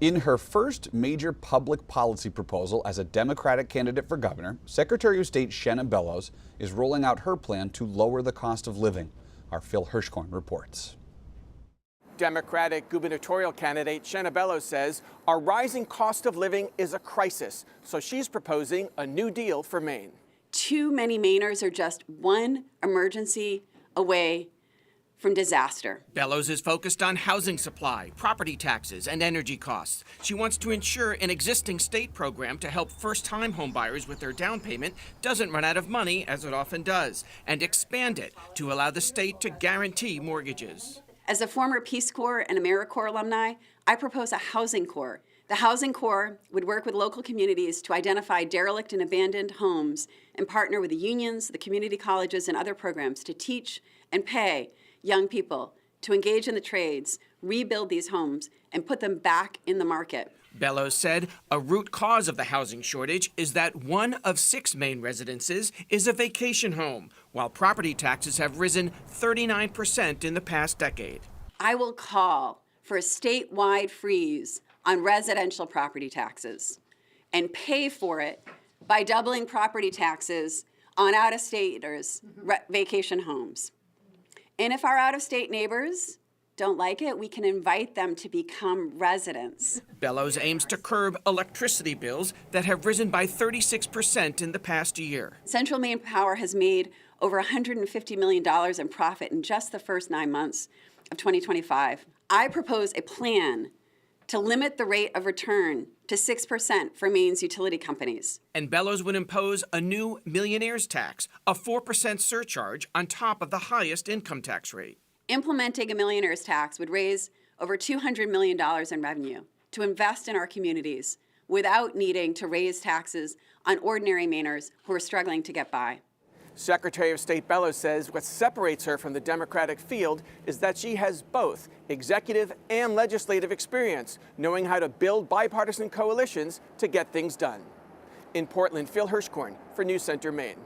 In her first major public policy proposal as a Democratic candidate for governor, Secretary of State Shenna Bellows is rolling out her plan to lower the cost of living. Our Phil Hirschkorn reports. Democratic gubernatorial candidate Shenna Bellows says our rising cost of living is a crisis, so she's proposing a new deal for Maine. Too many Mainers are just one emergency away from disaster. Bellows is focused on housing supply, property taxes, and energy costs. She wants to ensure an existing state program to help first-time homebuyers with their down payment doesn't run out of money, as it often does, and expand it to allow the state to guarantee mortgages. As a former Peace Corps and AmeriCorps alumni, I propose a housing corps. The housing corps would work with local communities to identify derelict and abandoned homes and partner with the unions, the community colleges, and other programs to teach and pay young people to engage in the trades, rebuild these homes, and put them back in the market. Bellows said a root cause of the housing shortage is that 1 of 6 Maine residences is a vacation home, while property taxes have risen 39% in the past decade. I will call for a statewide freeze on residential property taxes and pay for it by doubling property taxes on out-of-staters' vacation homes. And if our out-of-state neighbors don't like it, we can invite them to become residents. Bellows aims to curb electricity bills that have risen by 36% in the past year. Central Maine Power has made over $150 million in profit in just the first 9 months of 2025. I propose a plan to limit the rate of return to 6% for Maine's utility companies. And Bellows would impose a new millionaire's tax, a 4% surcharge on top of the highest income tax rate. Implementing a millionaire's tax would raise over $200 million in revenue to invest in our communities without needing to raise taxes on ordinary Mainers who are struggling to get by. Secretary of State Bellows says what separates her from the Democratic field is that she has both executive and legislative experience, knowing how to build bipartisan coalitions to get things done. In Portland, Phil Hirschkorn for News Center, Maine.